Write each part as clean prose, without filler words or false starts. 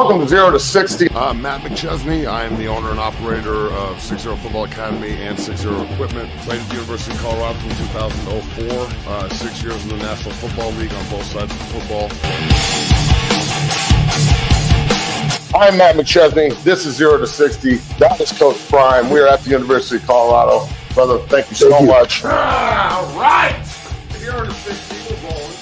Welcome to 0 to 60. I'm Matt McChesney. I'm the owner and operator of 6-0 Football Academy and 6-0 Equipment. Played at the University of Colorado from 2004. 6 years in the National Football League on both sides of football. I'm Matt McChesney. This is 0 to 60. That is Coach Prime. We are at the University of Colorado. Brother, thank you so much. All right. 0 to 60. We're rolling.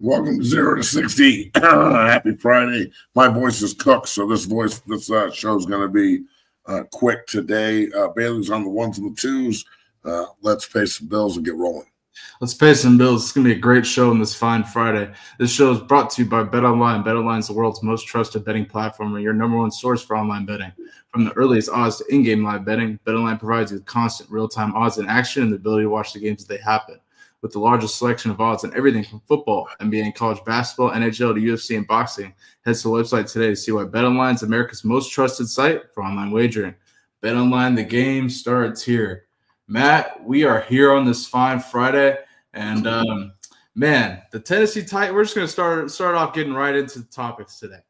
Welcome to 0 to 60. Happy Friday. My voice is cooked, so this show is going to be quick today. Bailey's on the ones and the twos. Let's pay some bills and get rolling. Let's pay some bills. It's going to be a great show on this fine Friday. This show is brought to you by BetOnline. BetOnline is the world's most trusted betting platform and your number one source for online betting. From the earliest odds to in-game live betting, BetOnline provides you with constant real-time odds in action and the ability to watch the games as they happen. With the largest selection of odds on everything from football, NBA and college basketball, NHL to UFC and boxing, head to the website today to see why BetOnline is America's most trusted site for online wagering. BetOnline, the game starts here. Matt, we are here on this fine Friday, and man, the Tennessee Titans. We're just going to start off getting right into the topics today.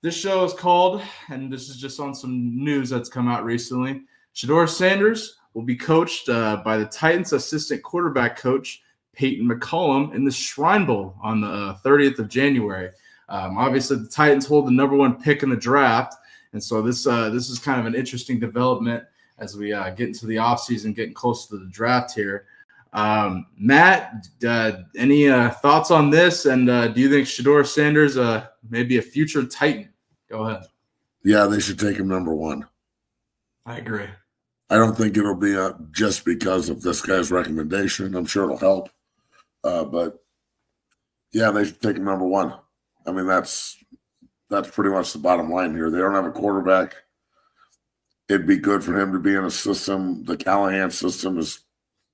This show is called, and this is just on some news that's come out recently. Shedeur Sanders will be coached by the Titans assistant quarterback coach Peyton McCollum in the Shrine Bowl on the 30th of January. Obviously, the Titans hold the number one pick in the draft, and so this is kind of an interesting development as we get into the offseason, getting close to the draft here. Matt, any thoughts on this, and do you think Shedeur Sanders may be a future Titan? Go ahead. Yeah, they should take him number one. I agree. I don't think it'll be just because of this guy's recommendation. I'm sure it'll help. But, yeah, they should take him number one. I mean, that's pretty much the bottom line here. They don't have a quarterback. It'd be good for him to be in a system. The Callahan system is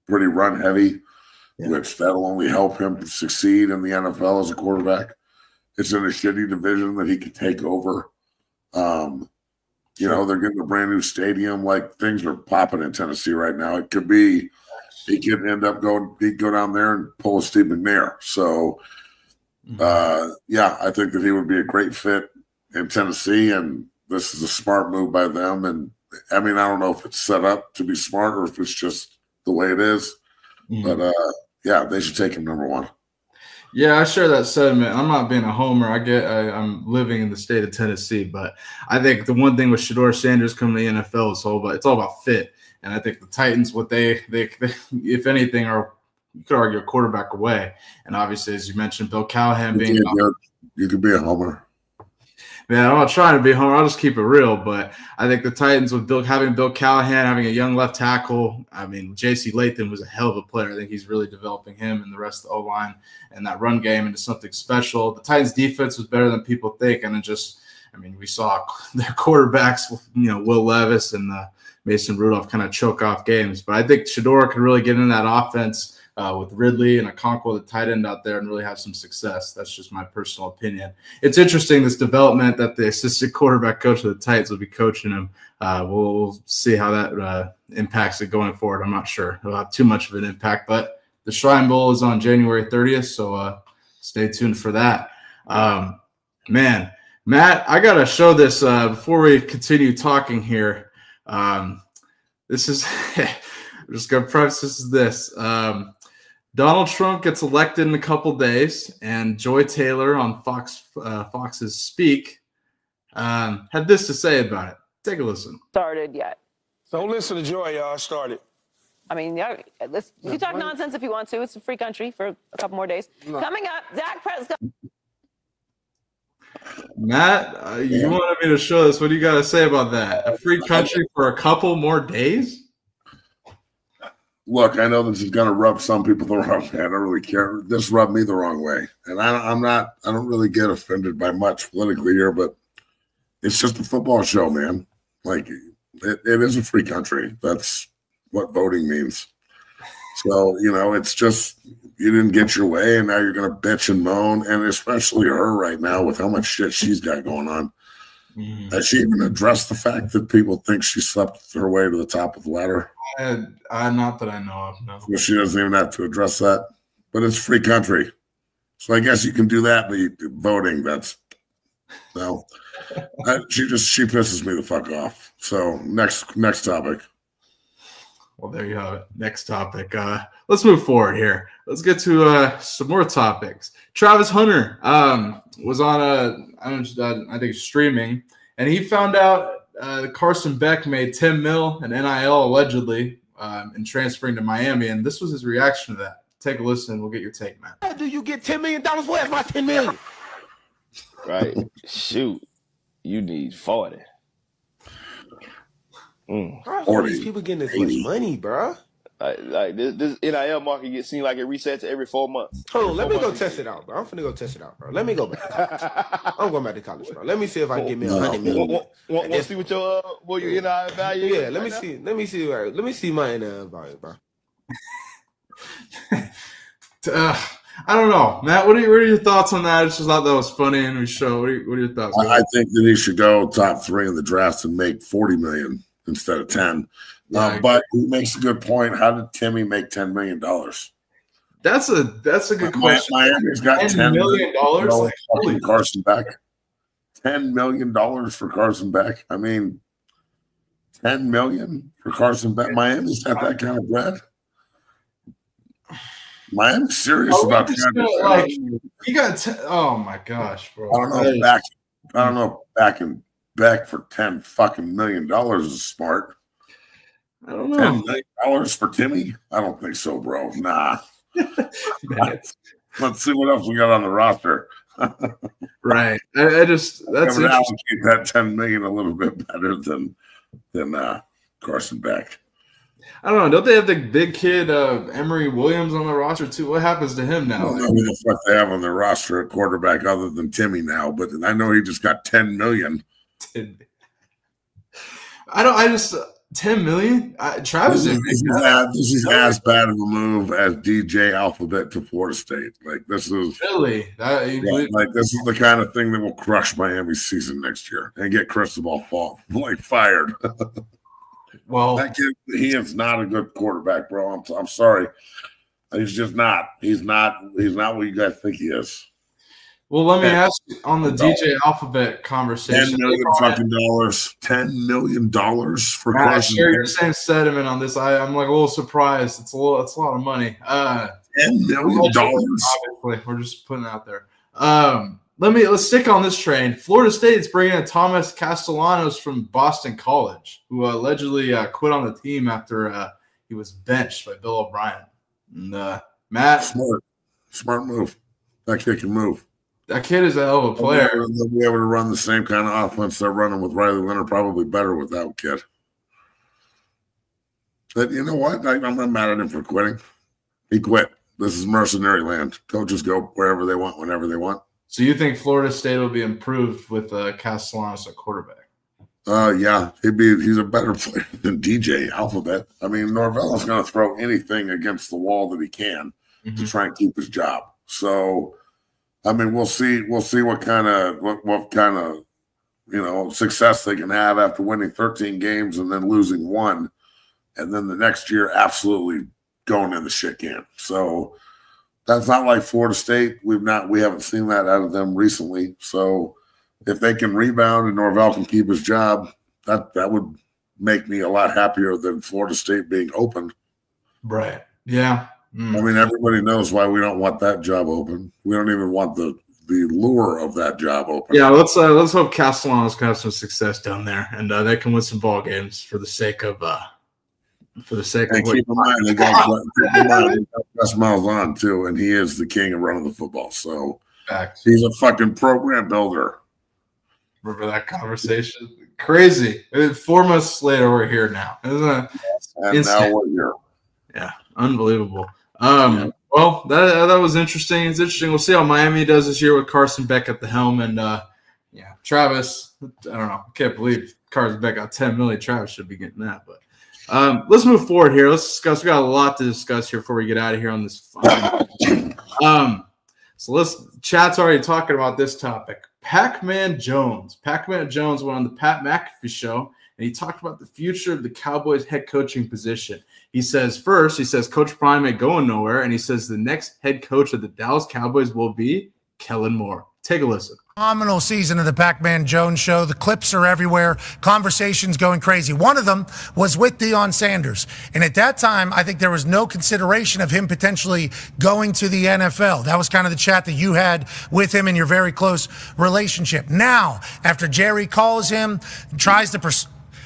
pretty run-heavy, which that'll only help him succeed in the NFL as a quarterback. It's in a shitty division that he can take over. You know, they're getting a brand new stadium. Like, things are popping in Tennessee right now. It could be, he could end up he'd go down there and pull a Steve McNair. So, yeah, I think that he would be a great fit in Tennessee, and this is a smart move by them. And, I mean, I don't know if it's set up to be smart or if it's just the way it is. But, yeah, they should take him number one. Yeah, I share that sentiment. I'm not being a homer. I'm living in the state of Tennessee, but I think the one thing with Shedeur Sanders coming to the NFL is it's all about fit. And I think the Titans, what they if anything, are, you could argue, a quarterback away. And obviously, as you mentioned, Bill Callahan being you could be a homer. Man, I'm not trying to be a homer. I'll just keep it real. But I think the Titans, with having Bill Callahan, having a young left tackle, I mean, J.C. Latham was a hell of a player. I think he's really developing him and the rest of the O-line and that run game into something special. The Titans' defense was better than people think. And it just, I mean, we saw their quarterbacks, Will Levis and Mason Rudolph kind of choke off games. But I think Shedeur could really get in that offense with Ridley and Okonkwo, the tight end out there, and really have some success. That's just my personal opinion. It's interesting, this development that the assistant quarterback coach of the Titans will be coaching him. We'll see how that impacts it going forward. I'm not sure it'll have too much of an impact, but the Shrine Bowl is on January 30th, so stay tuned for that. Man, Matt, I got to show this before we continue talking here. This is – I'm just going to preface this. Donald Trump gets elected in a couple days, and Joy Taylor on Fox's Speak had this to say about it. Take a listen. Started yet. Don't listen to Joy, y'all. Started. I mean, yeah, you can talk nonsense if you want to. It's a free country for a couple more days. No. Coming up, Dak Prescott. Matt, you wanted me to show this. What do you got to say about that? A free country for a couple more days? Look, I know this is going to rub some people the wrong way. I don't really care. This rubbed me the wrong way. And I don't really get offended by much politically here, but It's just a football show, man. Like, it is a free country. That's what voting means. So, it's just you didn't get your way, and now you're going to bitch and moan, and especially her right now with how much shit she's got going on. Has she even addressed the fact that people think she slept her way to the top of the ladder? Not that I know of, no. Well, she doesn't even have to address that. But it's a free country. So I guess you can do that, but voting, that's – no. She pisses me the fuck off. So next topic. Well, there you have it. Next topic. Let's move forward here. Let's get to some more topics. Travis Hunter was on I think streaming, and he found out Carson Beck made $10 million in NIL allegedly in transferring to Miami, and this was his reaction to that. Take a listen. We'll get your take, man. How do you get $10 million? Where's my $10 million? Right. Shoot. You need 40. How's all these people getting this much money, bro? Like this NIL market seems like it resets every 4 months. Hold on, let me go test it out, bro. I'm finna go test it out, bro. Let me go back to college. I'm going back to college, bro. Let me see if I can get me $100 million. Want to see what your NIL value is? Yeah, let me see my NIL value, bro. I don't know, Matt. What are your thoughts on that? I just thought that was funny, and we show. What are your thoughts? I think that he should go top 3 in the draft and make $40 million instead of 10. But he makes a good point. How did Timmy make $10 million? That's a good question. Miami's got $10 million for Carson Beck. $10 million for Carson Beck. I mean, $10 million for Carson Beck. Miami's got that kind of bread. Miami's serious about that. You got oh my gosh, bro. I don't know. Backing Beck for $10 fucking million is smart. I don't know. $10 million for Timmy? I don't think so, bro. Nah. Let's see what else we got on the roster. Right. That's allocate that $10 million a little bit better than Carson Beck. I don't know. Don't they have the big kid Emory Williams on the roster too? What happens to him now? I don't know who the fuck they have on their roster at quarterback other than Timmy now, but I know he just got $10 million. $10 million? Travis this is as bad of a move as DJ Alphabet to Florida State. Like this is really this is the kind of thing that will crush Miami's season next year and get Cristobal fired. Well, that kid, he is not a good quarterback, bro. I'm sorry. He's just not. He's not what you guys think he is. Well, let me ask you on the DJ Alphabet conversation. $10 million fucking dollars. $10 million for Carson. I share your same sentiment on this. I'm like a little surprised. It's a lot of money. $10 million. Obviously, we're just putting it out there. Let's stick on this train. Florida State's bringing in Thomas Castellanos from Boston College, who allegedly quit on the team after he was benched by Bill O'Brien. And Matt, smart move. That kid can move. That kid is a hell of a player. They'll be able to run the same kind of offense they're running with Riley Leonard, probably better with that kid. But you know what? I'm not mad at him for quitting. He quit. This is mercenary land. Coaches go wherever they want, whenever they want. So you think Florida State will be improved with Castellanos at quarterback? Yeah. He's a better player than DJ Alphabet. I mean, Norvell is going to throw anything against the wall that he can to try and keep his job. So, I mean, we'll see what kind of success they can have after winning 13 games and then losing 1, and then the next year absolutely going in the shit can. So that's not like Florida State. We haven't seen that out of them recently. So if they can rebound and Norvell can keep his job, that would make me a lot happier than Florida State being open. Right. Yeah. I mean, everybody knows why we don't want that job open. We don't even want the lure of that job open. Yeah, let's hope Castellanos can have some success down there, and they can win some ball games for the sake of. And keep in mind, they got Gus Miles on too, and he is the king of running the football. So he's a fucking program builder. Remember that conversation? Crazy. 4 months later, we're here now, isn't it? And now we're here. Yeah, unbelievable. Well, that was interesting. It's interesting. We'll see how Miami does this year with Carson Beck at the helm, and Travis, I don't know. I can't believe Carson Beck got $10 million. Travis should be getting that. But let's move forward here. Let's discuss. We got a lot to discuss here before we get out of here on this. So chat's already talking about this topic. Pacman Jones. Pacman Jones went on the Pat McAfee show, and he talked about the future of the Cowboys head coaching position. He says, Coach Prime ain't going nowhere, and he says the next head coach of the Dallas Cowboys will be Kellen Moore. Take a listen. Phenomenal season of the Pacman Jones show. The clips are everywhere. Conversations going crazy. One of them was with Dion Sanders. And at that time, I think there was no consideration of him potentially going to the NFL. That was kind of the chat that you had with him in your very close relationship. Now, after Jerry calls him, tries to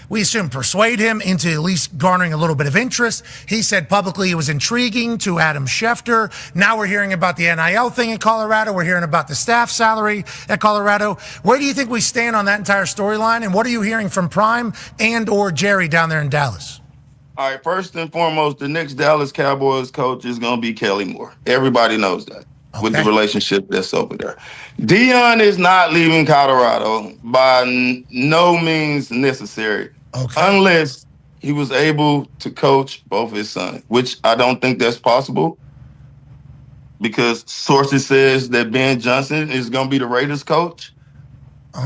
we assume persuade him into at least garnering a little bit of interest. He said publicly it was intriguing to Adam Schefter. Now we're hearing about the NIL thing in Colorado. We're hearing about the staff salary at Colorado. Where do you think we stand on that entire storyline? And what are you hearing from Prime and or Jerry down there in Dallas? All right, first and foremost, the next Dallas Cowboys coach is going to be Kelly Moore. Everybody knows that. Okay. With the relationship that's over there. Dion is not leaving Colorado by no means necessary. Okay. Unless he was able to coach both his sons, which I don't think that's possible because sources says that Ben Johnson is going to be the Raiders coach.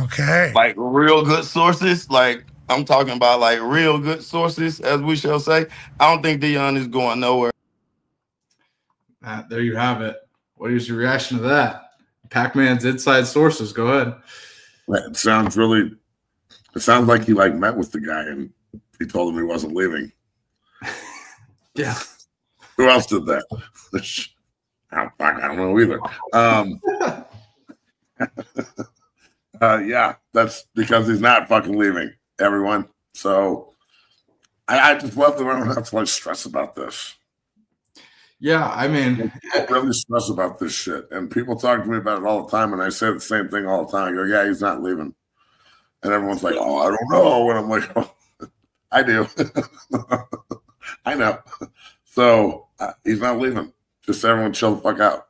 Okay. Like real good sources. Like I'm talking about like real good sources, as we shall say. I don't think Dion is going nowhere. There you have it. What is your reaction to that? Pacman's inside sources. Go ahead. It sounds like he met with the guy and he told him he wasn't leaving. Yeah. Who else did that? I don't know either. Yeah, that's because he's not fucking leaving, everyone. So I just love that I don't have to stress about this. Yeah, I mean, I really stress about this shit. And people talk to me about it all the time, and I say the same thing all the time. I go, yeah, he's not leaving. And everyone's like, oh, I don't know. And I'm like, oh, I do. I know. So he's not leaving. Just everyone chill the fuck out.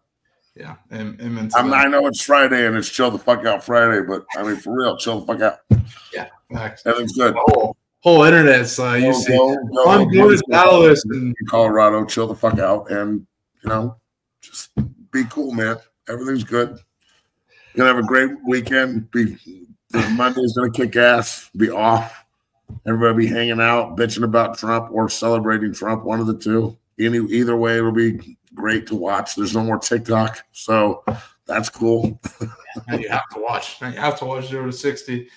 Yeah. I know it's Friday and it's chill the fuck out Friday, but I mean, for real, chill the fuck out. Yeah. Everything's good. Whole internet's you see. I'm going to Dallas in Colorado, chill the fuck out, and just be cool, man. Everything's good. You're gonna have a great weekend. Monday's gonna kick ass. Be off. Everybody be hanging out, bitching about Trump or celebrating Trump. One of the two. Either way, it'll be great to watch. There's no more TikTok, so that's cool. You have to watch. You have to watch 0 to 60.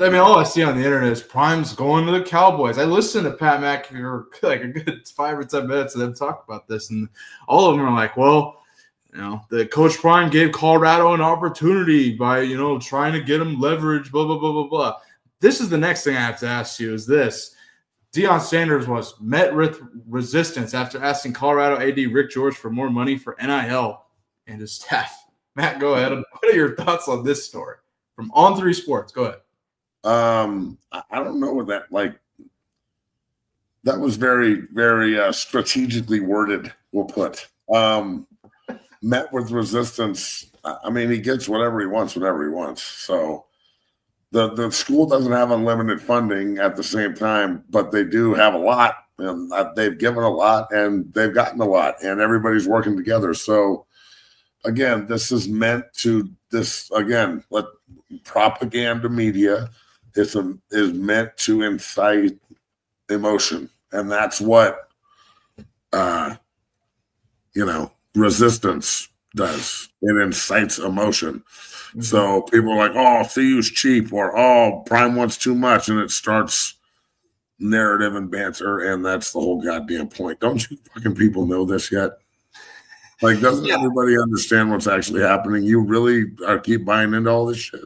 I mean, all I see on the internet is Prime's going to the Cowboys. I listened to Pat McAfee for like a good 5 or 10 minutes of them talk about this, and all of them are like, well, the Coach Prime gave Colorado an opportunity by, trying to get him leverage, blah, blah, blah, blah, blah. This is the next thing I have to ask you is this. Dion Sanders was met with resistance after asking Colorado AD Rick George for more money for NIL and his staff. Matt, go ahead. What are your thoughts on this story from On 3 Sports? Go ahead. I don't know what that was very, very strategically worded, we'll put. Met with resistance. I mean, he gets whatever he wants whenever he wants. So the school doesn't have unlimited funding at the same time, but they do have a lot, and they've given a lot, and they've gotten a lot, and everybody's working together. So again, this is meant to let propaganda media is meant to incite emotion, and that's what resistance does. It incites emotion. Mm-hmm. So people are like, oh, CU's cheap, or oh, Prime wants too much, and it starts narrative and banter, and that's the whole goddamn point. Don't you fucking people know this yet? Doesn't everybody understand what's actually happening? You really keep buying into all this shit?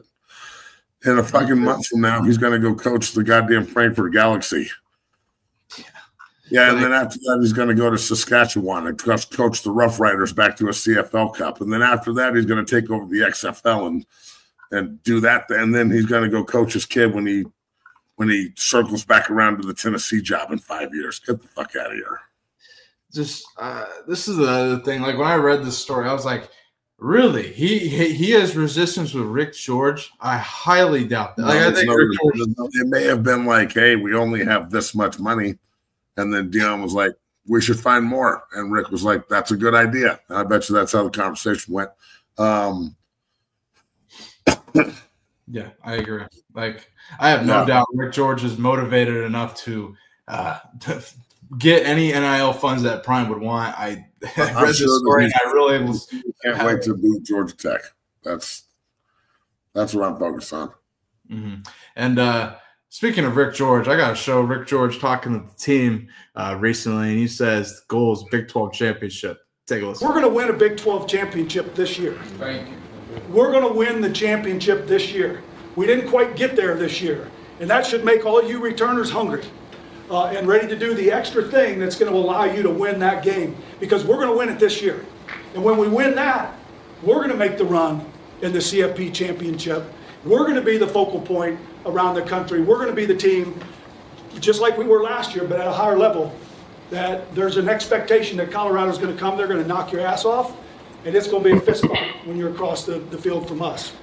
In a fucking month from now, he's going to go coach the goddamn Frankfurt Galaxy. Yeah, and then after that, he's going to go to Saskatchewan and coach the Rough Riders back to a CFL Cup. And then after that, he's going to take over the XFL and do that. And then he's going to go coach his kid when he circles back around to the Tennessee job in 5 years. Get the fuck out of here. Just this is the other thing. Like when I read this story, I was like, Really? He has resistance with Rick George? I highly doubt that. Like, I think Rick George, it may have been like, hey, we only have this much money. And then Dion was like, we should find more. And Rick was like, that's a good idea. And I bet you that's how the conversation went. Yeah, I agree. Like, I have no doubt Rick George is motivated enough to get any NIL funds that Prime would want. I read the story and I really can't wait to beat Georgia Tech. That's what I'm focused on. Mm-hmm. And speaking of Rick George, I got to show Rick George talking to the team recently, and he says the goal is Big 12 championship. Take a listen. We're going to win a Big 12 championship this year. Thank you. We're going to win the championship this year. We didn't quite get there this year, and that should make all you returners hungry and ready to do the extra thing that's going to allow you to win that game, because we're going to win it this year. And when we win that, we're going to make the run in the CFP championship. We're going to be the focal point around the country. We're going to be the team, just like we were last year, but at a higher level, that there's an expectation that Colorado's going to come, they're going to knock your ass off, and it's going to be a fist bump when you're across the field from us.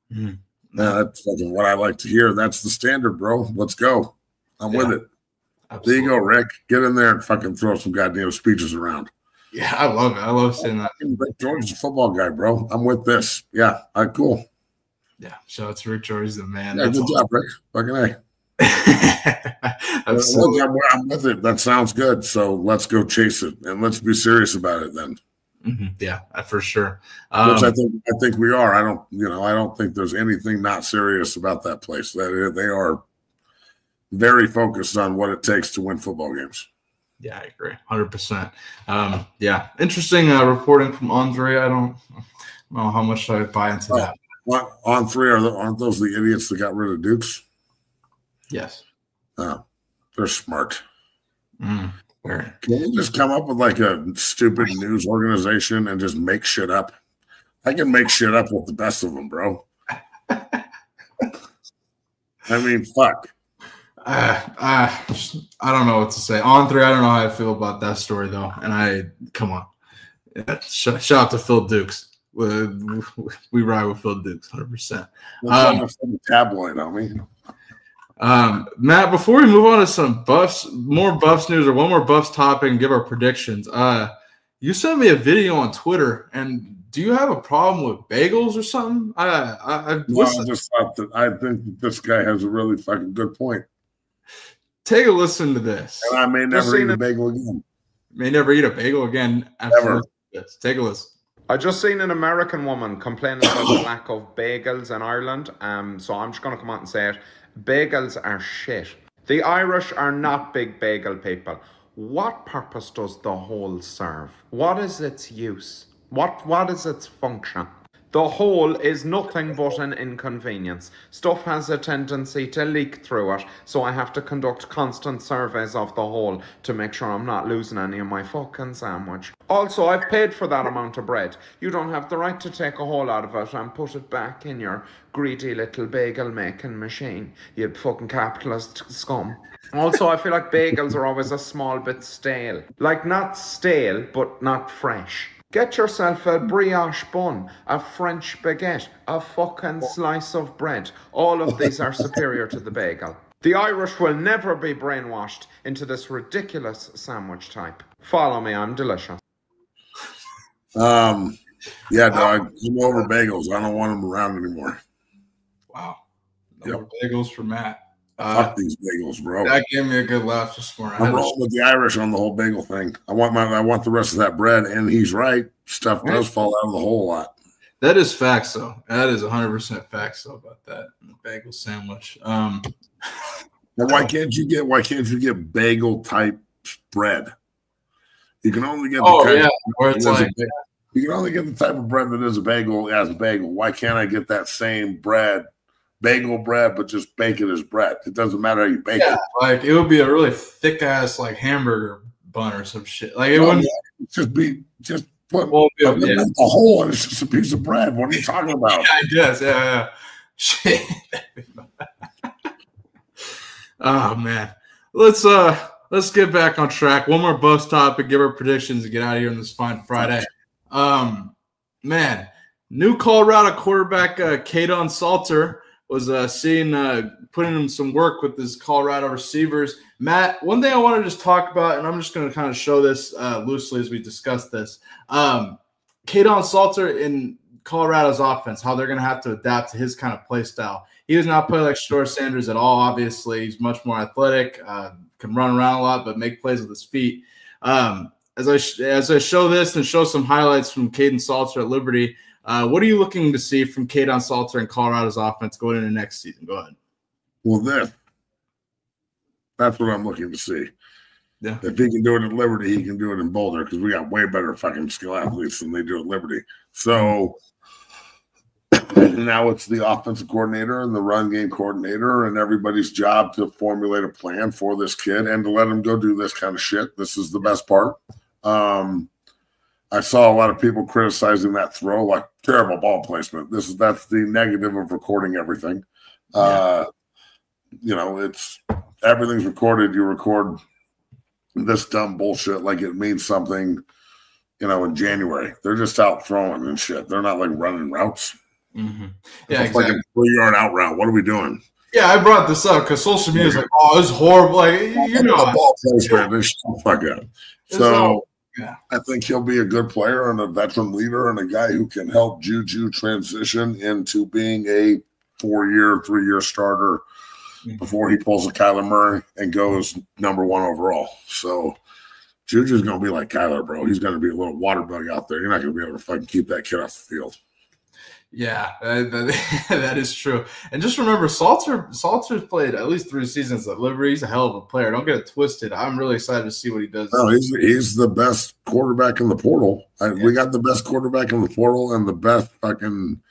Yeah, that's what I like to hear. That's the standard, bro. Let's go. I'm with it. Absolutely. There you go, Rick. Get in there and fucking throw some goddamn speeches around. Yeah, I love it. I love seeing that. Rick George is a football guy, bro. I'm with this. Yeah, all right, cool. Yeah, shout out to Rick George, the man. Yeah, good job, Rick. Fucking A. I'm with it. That sounds good. So let's go chase it and let's be serious about it then. Mm-hmm. Yeah, for sure. Which I think we are. I don't think there's anything not serious about that place. They are very focused on what it takes to win football games. Yeah, I agree, 100%. Yeah, interesting reporting from Andre. I don't know how much I buy into that. On three, aren't those the idiots that got rid of Dukes? Yes. They're smart. Can we just come up with like a stupid news organization and just make shit up? I can make shit up with the best of them, bro. I mean, fuck. I don't know what to say. On three, I don't know how I feel about that story, though. And come on. Shout out to Phil Dukes. We ride with Phil Dukes, 100%. Tabloid on me. Matt, before we move on to some more Buffs news, or one more Buffs topic and give our predictions, you sent me a video on Twitter, and do you have a problem with bagels or something? I just thought that I think that this guy has a really fucking good point. Take a listen to this. And I may never eat a bagel again. May never eat a bagel again after this. Take a listen. I just seen an American woman complaining about the lack of bagels in Ireland. So I'm just going to come out and say it. Bagels are shit. The Irish are not big bagel people. What purpose does the whole serve? What is its use? What is its function? The hole is nothing but an inconvenience. Stuff has a tendency to leak through it, so I have to conduct constant surveys of the hole to make sure I'm not losing any of my fucking sandwich. Also, I've paid for that amount of bread. You don't have the right to take a hole out of it and put it back in your greedy little bagel making machine, you fucking capitalist scum. Also, I feel like bagels are always a small bit stale. Like, not stale, but not fresh. Get yourself a brioche bun, a French baguette, a fucking slice of bread. All of these are superior to the bagel. The Irish will never be brainwashed into this ridiculous sandwich type. Follow me, I'm delicious. Yeah, dog. I'm over bagels. I don't want them around anymore. Wow. No more bagels for Matt. Fuck these bagels, bro. That gave me a good laugh this morning. I'm rolling with the Irish on the whole bagel thing. I want the rest of that bread, and he's right. Stuff does fall out of the hole a lot. That is facts, though. That is 100% facts, though, about that bagel sandwich. Now, why can't you get bagel type bread? You can only get you can only get the type of bread that is a bagel as a bagel. Why can't I get that same bread? Bagel bread, but just bake it as bread. It doesn't matter how you bake it. Like it would be a really thick ass like hamburger bun or some shit. Like it wouldn't just put a hole and it's just a piece of bread. What are you talking about? I guess, yeah. Shit. Oh man. Let's get back on track. One more Buffs topic, give our predictions and get out of here on this fine Friday. Man, new Colorado quarterback Dion Salter was putting in some work with his Colorado receivers. Matt, one thing I want to just talk about, and I'm just going to kind of show this loosely as we discuss this. Dion Salter in Colorado's offense, how they're going to have to adapt to his kind of play style. He does not play like Shedeur Sanders at all, obviously. He's much more athletic, can run around a lot, but make plays with his feet. As I show this and show some highlights from Dion Salter at Liberty, what are you looking to see from Dion Salter and Colorado's offense going into next season? Go ahead. Well, that's what I'm looking to see. Yeah. If he can do it at Liberty, he can do it in Boulder because we got way better fucking skill athletes than they do at Liberty. So now it's the offensive coordinator and the run game coordinator and everybody's job to formulate a plan for this kid and to let him go do this kind of shit. This is the best part. I saw a lot of people criticizing that throw, like terrible ball placement. That's the negative of recording everything. It's everything's recorded. You record this dumb bullshit like it means something, in January. They're just out throwing and shit. They're not like running routes. Mm-hmm. Yeah, it's exactly. Like a 3-yard out route. What are we doing? Yeah, I brought this up because social media is like, oh, it's horrible. Like, ball placement. They shut the fuck up. So I think he'll be a good player and a veteran leader and a guy who can help Juju transition into being a 3-year starter before he pulls a Kyler Murray and goes number 1 overall. So Juju's going to be like Kyler, bro. He's going to be a little water bug out there. You're not going to be able to fucking keep that kid off the field. Yeah, that is true. And just remember, Salter's played at least 3 seasons at Liberty. He's a hell of a player. Don't get it twisted. I'm really excited to see what he does. No, he's the best quarterback in the portal. We got the best quarterback in the portal and the best fucking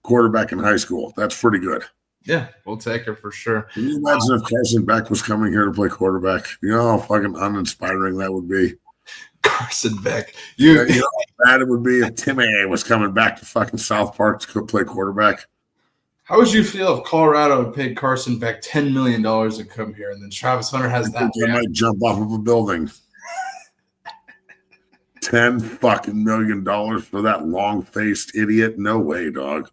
quarterback in high school. That's pretty good. Yeah, we'll take it for sure. Can you imagine if Carson Beck was coming here to play quarterback? You know how fucking uninspiring that would be? Carson Beck. You know how bad it would be if Tim A was coming back to fucking South Park to play quarterback? How would you feel if Colorado paid Carson Beck $10 million to come here and then Travis Hunter has that? They might jump off of a building. $10 fucking million for that long-faced idiot? No way, dog.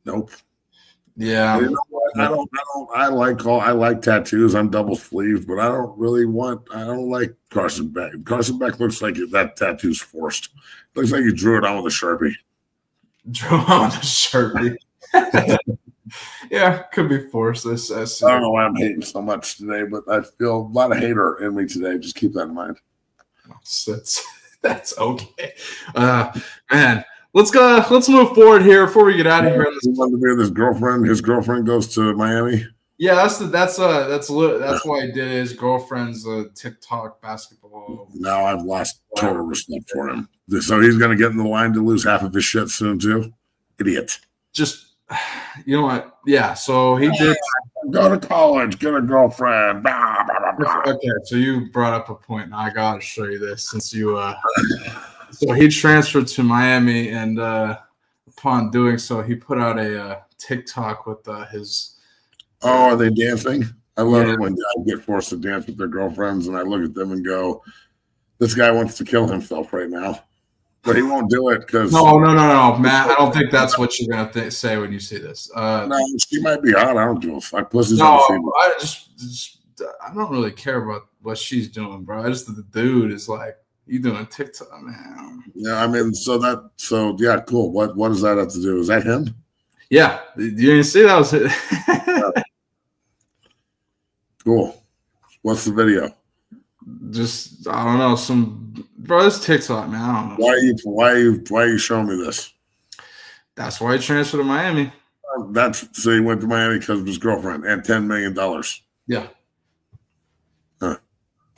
Nope. Yeah. You know what? I like tattoos. I'm double sleeved, but I don't like Carson Beck. Carson Beck looks like that tattoo's forced. Looks like he drew it on with a Sharpie. Drew on with a Sharpie. Yeah, could be forced. I don't know why I'm hating so much today, but I feel a lot of hater in me today. Just keep that in mind. That's okay. Man. Let's go. Let's move forward here before we get out of here. He wanted to be with his girlfriend. His girlfriend goes to Miami. Yeah, that's why he did. His girlfriend's TikTok basketball. Now I've lost total respect for him. So he's going to get in the line to lose half of his shit soon too. Idiot. Just you know what? Yeah. So he did go to college, get a girlfriend. Blah, blah, blah. Okay, so you brought up a point, and I gotta show you this since you. So he transferred to Miami, and upon doing so, he put out a TikTok with his. Oh, are they dancing? I love it when guys get forced to dance with their girlfriends, and I look at them and go, "This guy wants to kill himself right now," but he won't do it because. No, Matt. I don't think that's what you're gonna say when you see this. No, she might be hot. I don't give a fuck. Pussy's no, I I don't really care about what she's doing, bro. The dude is like. You doing TikTok, man? Yeah, I mean, yeah, cool. What does that have to do? Is that him? Yeah, you didn't see that was it. Cool. What's the video? Just I don't know, it's TikTok, man. I don't know. Why are you showing me this? That's why he transferred to Miami. So he went to Miami because of his girlfriend and $10 million. Yeah.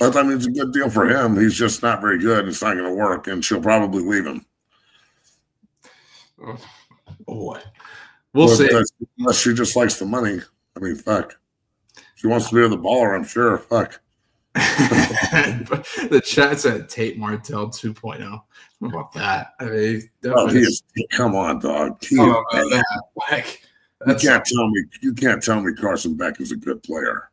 But I mean, it's a good deal for him. He's just not very good. It's not going to work, and she'll probably leave him. Oh boy, we'll see. Unless she just likes the money. I mean, fuck. She wants to be the baller. I'm sure. Fuck. The chat said Tate Martell 2.0. What about that? I mean, he is. Come on, dog. You can't tell me Carson Beck is a good player.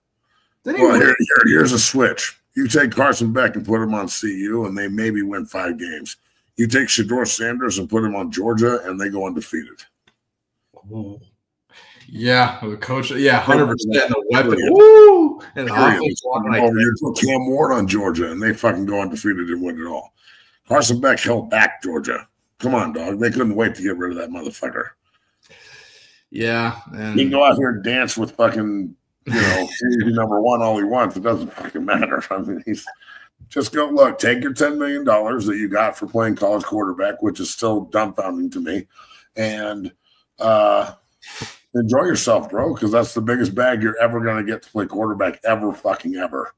Well, here's a switch. You take Carson Beck and put him on CU, and they maybe win 5 games. You take Shedeur Sanders and put him on Georgia, and they go undefeated. Ooh. Yeah, the coach. Yeah, 100%. The weapon. Woo! And the offense you put Cam Ward on Georgia, and they fucking go undefeated and win it all. Carson Beck held back Georgia. Come on, dog. They couldn't wait to get rid of that motherfucker. Yeah. And he can go out here and dance with fucking, number one all he wants. It doesn't fucking matter. I mean, he's just go, look, take your $10 million that you got for playing college quarterback, which is still dumbfounding to me, and enjoy yourself, bro, because that's the biggest bag you're ever going to get to play quarterback ever.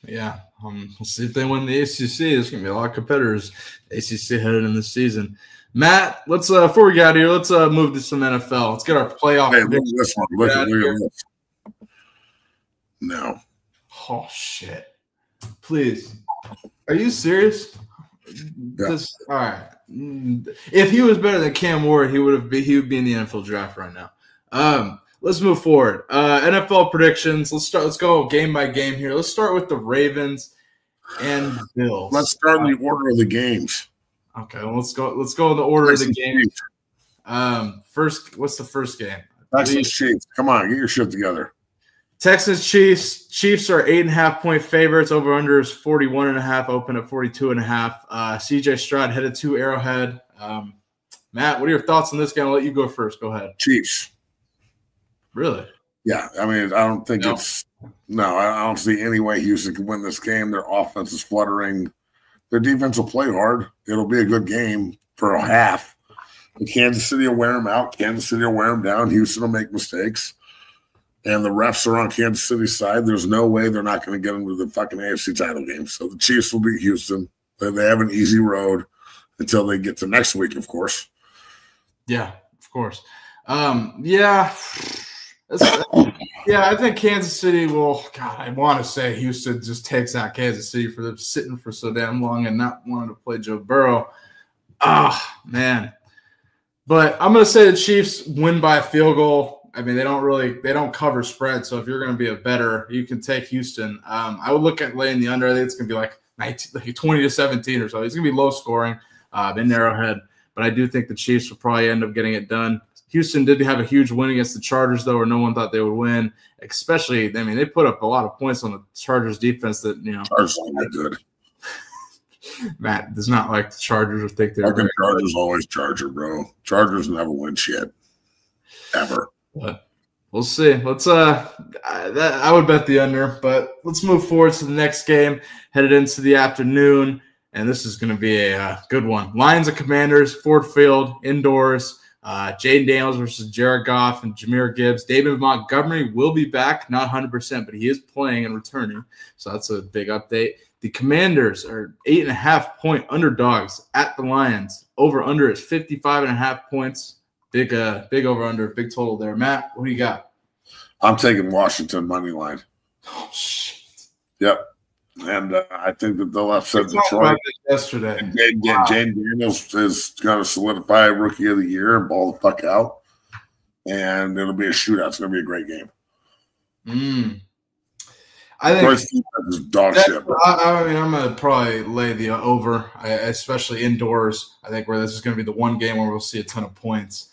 Yeah. We'll see if they win the ACC. There's going to be a lot of competitors ACC headed in this season. Matt, let's before we get out of here, let's move to some NFL. Let's get our playoff. Hey, look at this one. Look at this. No. Oh shit! Please, are you serious? Yeah. All right. If he was better than Cam Ward, he would be in the NFL draft right now. Let's move forward. NFL predictions. Let's go game by game here. Let's start with the Ravens and Bills. Let's start in the order of the games. Okay, well, let's go in the order of the games. First, what's the first game? Texans Chiefs. Come on, get your shit together. Texans Chiefs. Chiefs are 8.5-point favorites. Over under is 41.5. Open at 42.5. CJ Stroud headed to Arrowhead. Matt, what are your thoughts on this game? I'll let you go first. Go ahead. Chiefs. Really? Yeah. I mean, I don't think I don't see any way Houston can win this game. Their offense is fluttering. Their defense will play hard. It'll be a good game for a half. But Kansas City will wear them out. Kansas City will wear them down. Houston will make mistakes. And the refs are on Kansas City's side. There's no way they're not going to get into the fucking AFC title game. So the Chiefs will beat Houston. They have an easy road until they get to next week, of course. Yeah, of course. Yeah, I think Kansas City will – God, I want to say Houston just takes out Kansas City for them sitting for so damn long and not wanting to play Joe Burrow. Man. But I'm going to say the Chiefs win by a field goal. I mean, they don't cover spread. So if you're going to be a bettor, you can take Houston. I would look at laying the under. I think it's going to be like 20-17 or so. It's going to be low scoring in Arrowhead. But I do think the Chiefs will probably end up getting it done. Houston did have a huge win against the Chargers, though, where no one thought they would win. Especially, I mean, they put up a lot of points on the Chargers defense that, Chargers aren't good. Matt does not like the Chargers or think they're good. Chargers always Charger, bro. Chargers never win shit. Ever. But we'll see. Let's I would bet the under, but let's move forward to the next game, headed into the afternoon, and this is going to be a good one. Lions and Commanders, Ford Field, indoors. Jaden Daniels versus Jared Goff and Jahmyr Gibbs. David Montgomery will be back, not 100%, but he is playing and returning, so that's a big update. The Commanders are 8.5-point underdogs at the Lions. Over-under is 55.5 points. Big over-under, big total there. Matt, what do you got? I'm taking Washington money line. Oh, shit. Yep. And I think that they'll upset Detroit. Yesterday. And Jane Daniels is going to solidify Rookie of the Year and ball the fuck out. And it'll be a shootout. It's going to be a great game. I think is dog shit. I mean, I'm going to probably lay the over, especially indoors. I think where this is going to be the one game where we'll see a ton of points.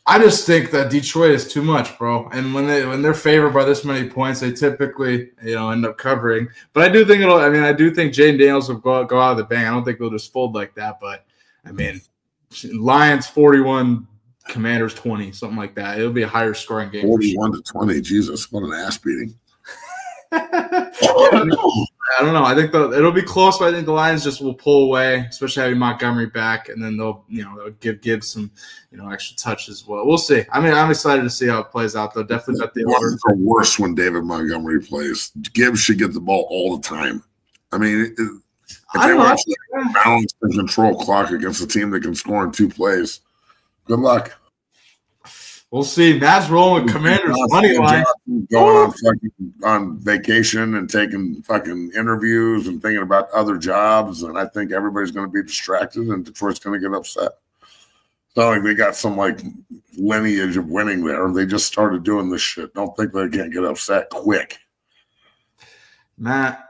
I just think that Detroit is too much, bro. And when they're favored by this many points, they typically end up covering. But I do think I do think Jaden Daniels will go out of the bank. I don't think they'll just fold like that. But I mean, Lions 41, Commanders 20, something like that. It'll be a higher scoring game. 41-20. Jesus, what an ass beating. I don't know. I think it'll be close, but I think the Lions just will pull away, especially having Montgomery back, and then they'll give Gibbs some extra touches. Well, we'll see. I mean, I'm excited to see how it plays out, though. Definitely bet the over. It's worse when David Montgomery plays. Gibbs should get the ball all the time. I mean, if they want to balance and control clock against a team that can score in 2 plays, good luck. We'll see. Matt's rolling with Commanders money line. Going on vacation and taking fucking interviews and thinking about other jobs, and I think everybody's going to be distracted, and Detroit's going to get upset. It's not like they got some lineage of winning there. They just started doing this shit. Don't think they can't get upset quick. Matt,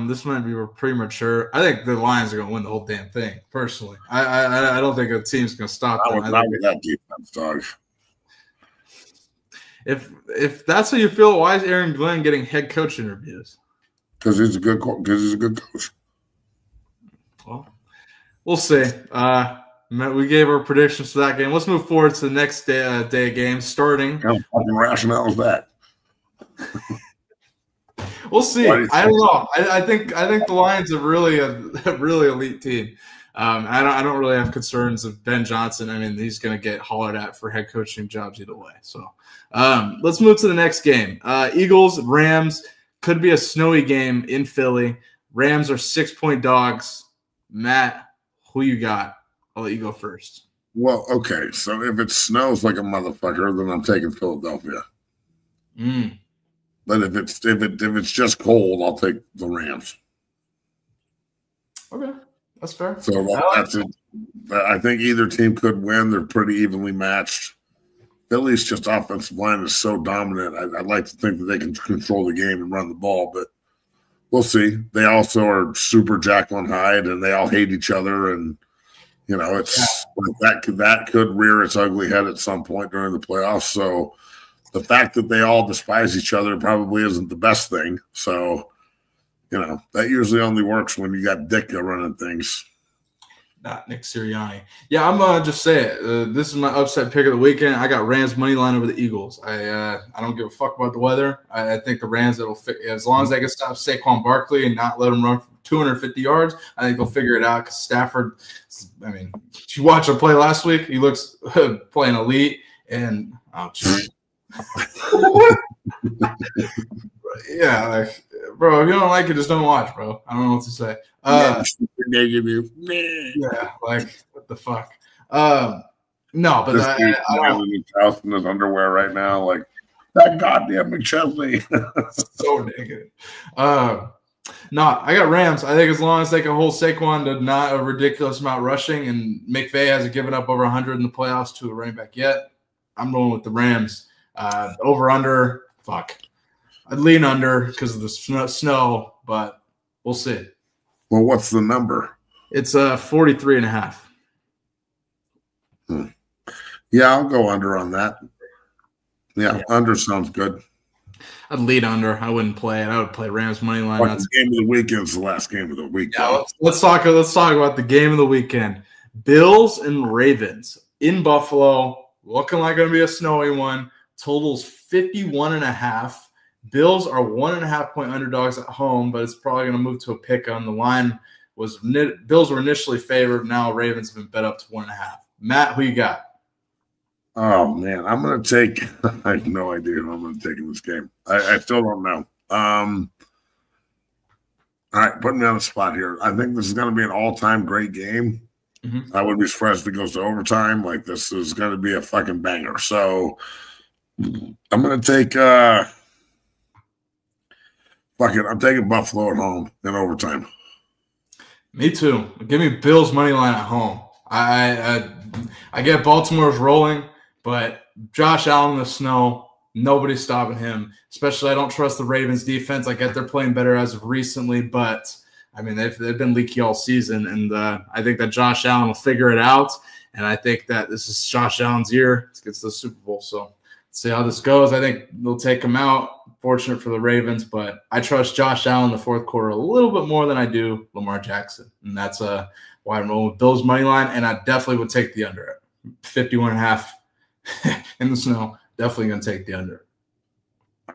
this might be premature. I think the Lions are going to win the whole damn thing. Personally, I don't think a team's going to stop them. Not with that defense, dog. If that's how you feel, why is Aaron Glenn getting head coach interviews? Because he's a good coach. Well, we'll see. We gave our predictions for that game. Let's move forward to the next day game starting. What kind of fucking rationale is that? We'll see. I don't know. I think the Lions are really a really elite team. I don't really have concerns of Ben Johnson. I mean, he's going to get hollered at for head coaching jobs either way. So let's move to the next game. Eagles, Rams. Could be a snowy game in Philly. Rams are 6-point dogs. Matt, who you got? I'll let you go first. Well, okay. So if it snows like a motherfucker, then I'm taking Philadelphia. But if it's just cold, I'll take the Rams. Okay, that's fair. So that's it. I think either team could win. They're pretty evenly matched. Philly's just offensive line is so dominant. I'd like to think that they can control the game and run the ball, but we'll see. They also are super Jekyll and Hyde, and they all hate each other, and it's that could rear its ugly head at some point during the playoffs. So the fact that they all despise each other probably isn't the best thing. So that usually only works when you got Ditka running things. Not Nick Sirianni. Yeah, I'm gonna just say it. This is my upset pick of the weekend. I got Rams money line over the Eagles. I don't give a fuck about the weather. I think the Rams as long as they can stop Saquon Barkley and not let him run for 250 yards. I think they'll figure it out. Because Stafford, I mean, did you watch him play last week? He looks playing elite. And yeah, like, bro, if you don't like it, just don't watch, bro. I don't know what to say. Yeah, like, what the fuck? No, but I don't. House in his underwear right now, like that goddamn McChesney. So negative. No, I got Rams. I think as long as they can hold Saquon to not a ridiculous amount rushing, and McVay hasn't given up over 100 in the playoffs to a running back yet, I'm going with the Rams. Over under, fuck. I'd lean under because of the snow, but we'll see. Well, what's the number? It's 43.5. Yeah, I'll go under on that. Yeah, under sounds good. I'd lead under. I wouldn't play it. I would play Rams money line. The game of the weekend is the last game of the week. Yeah, let's talk about the game of the weekend. Bills and Ravens in Buffalo, looking like going to be a snowy one. Totals 51.5. Bills are 1.5-point underdogs at home, but it's probably going to move to a pick on the line. Bills were initially favored. Now Ravens have been bet up to 1.5. Matt, who you got? Oh man, I'm going to take. I have no idea who I'm going to take in this game. I still don't know. All right, put me on the spot here. I think this is going to be an all-time great game. Mm-hmm. I wouldn't be surprised if it goes to overtime. Like, this is going to be a fucking banger. So I'm going to take. Fuck it, I'm taking Buffalo at home in overtime. Me too. Give me Bills money line at home. I get Baltimore's rolling, but Josh Allen in the snow, nobody's stopping him. Especially, I don't trust the Ravens defense. I get they're playing better as of recently, but I mean they've been leaky all season, and I think that Josh Allen will figure it out. And I think that this is Josh Allen's year to get to the Super Bowl. So let's see how this goes. I think they'll take him out. Fortunate for the Ravens, but I trust Josh Allen in the fourth quarter a little bit more than I do Lamar Jackson. And that's why I'm rolling with Bills money line, and I definitely would take the under at 51.5 in the snow. Definitely going to take the under.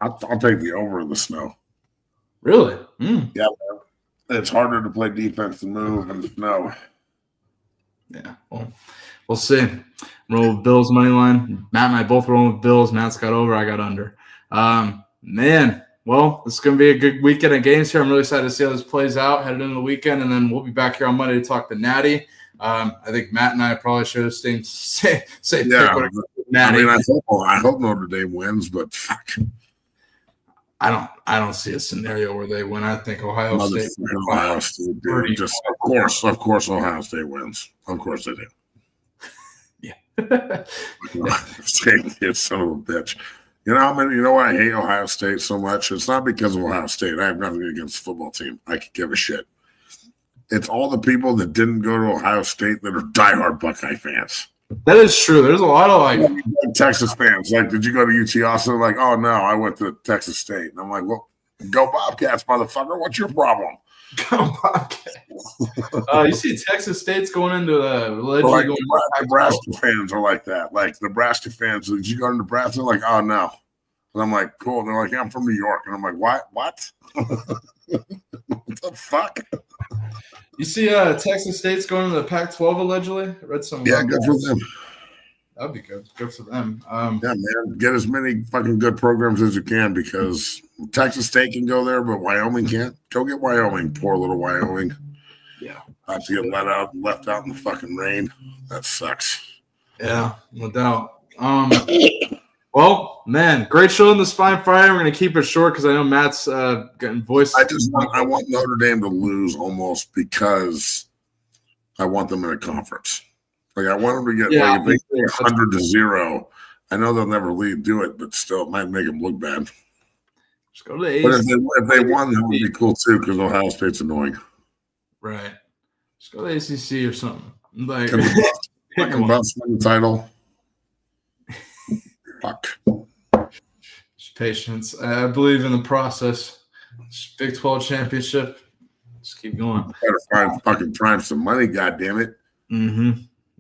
I'll take the over in the snow. Really? Yeah, man. It's harder to play defense and move in the snow. Yeah, well, we'll see. Roll with Bills money line. Matt and I both rolling with Bills. Matt's got over. I got under. Man, well, this is going to be a good weekend of games here. I'm really excited to see how this plays out headed into the weekend, and then we'll be back here on Monday to talk to Natty. I think Matt and I probably should have stayed say yeah, pick Natty. I mean, I hope Notre Dame wins, but fuck. I don't see a scenario where they win. I think Ohio State. Ohio State, dude. Just of course, Ohio State wins. Of course they do. Yeah. State, son of a bitch. You know why I hate Ohio State so much? It's not because of Ohio State. I have nothing against the football team. I could give a shit. It's all the people that didn't go to Ohio State that are diehard Buckeye fans. That is true. There's a lot of like Texas fans. Like, did you go to UT also? Like, oh no, I went to Texas State. And I'm like, well, go Bobcats, motherfucker. What's your problem? Go Bobcats. You see Texas State's going into like Nebraska fans are like that. Like Nebraska fans, did you go to Nebraska? They're like, oh no. And I'm like, cool. They're like, yeah, I'm from New York. And I'm like, what? What the fuck? You see Texas State's going to the Pac-12 allegedly? I read some. Yeah, good for them. That'd be good. Good for them. Yeah, man. Get as many fucking good programs as you can because Texas State can go there, but Wyoming can't. Go get Wyoming. Poor little Wyoming. Yeah. I have to get left out in the fucking rain. That sucks. Yeah, no doubt. Well, man, great show on this fine Friday. We're going to keep it short because I know Matt's getting voice. I want Notre Dame to lose almost because I want them in a conference. Like I want them to get like 100-0. I know they'll never do it, but still, it might make them look bad. Just go to the but if they won, that would be cool too because Ohio State's annoying. Right. Just go to the ACC or something. Like fucking Buffs win the title. Fuck. Just patience. I believe in the process. Just Big 12 championship. Just keep going. Better fucking prime some money, goddammit. Mm-hmm.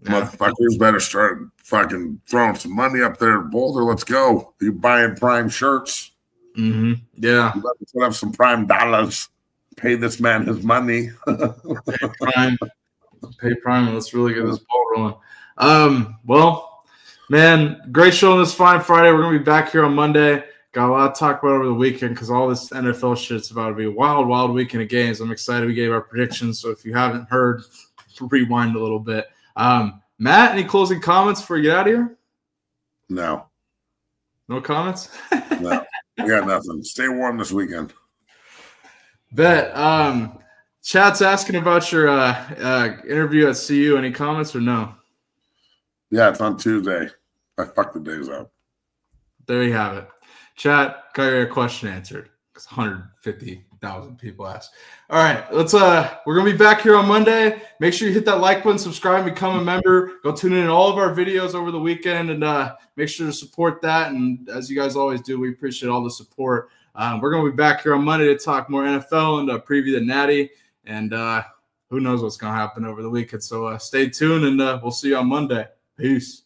Motherfuckers better start fucking throwing some money up there at Boulder. Let's go. You buying prime shirts. Mm-hmm. Yeah. You better put up some prime dollars. Pay this man his money. Pay prime. Let's really get this ball rolling. Well, man, great show on this fine Friday. We're going to be back here on Monday. Got a lot to talk about over the weekend because all this NFL shit's about to be a wild, wild weekend of games. I'm excited we gave our predictions. So if you haven't heard, rewind a little bit. Matt, any closing comments before you get out of here? No. No comments? No. We got nothing. Stay warm this weekend. Bet. Chat's asking about your interview at CU. Any comments or no? Yeah, it's on Tuesday. I fucked the days up. There you have it. Chat, got your question answered. Because 150,000 people asked. All right, we're gonna be back here on Monday. Make sure you hit that like button, subscribe, become a member. Go tune in all of our videos over the weekend and make sure to support that. And as you guys always do, we appreciate all the support. We're gonna be back here on Monday to talk more NFL and preview the Natty. And who knows what's gonna happen over the weekend. So stay tuned and we'll see you on Monday. Peace.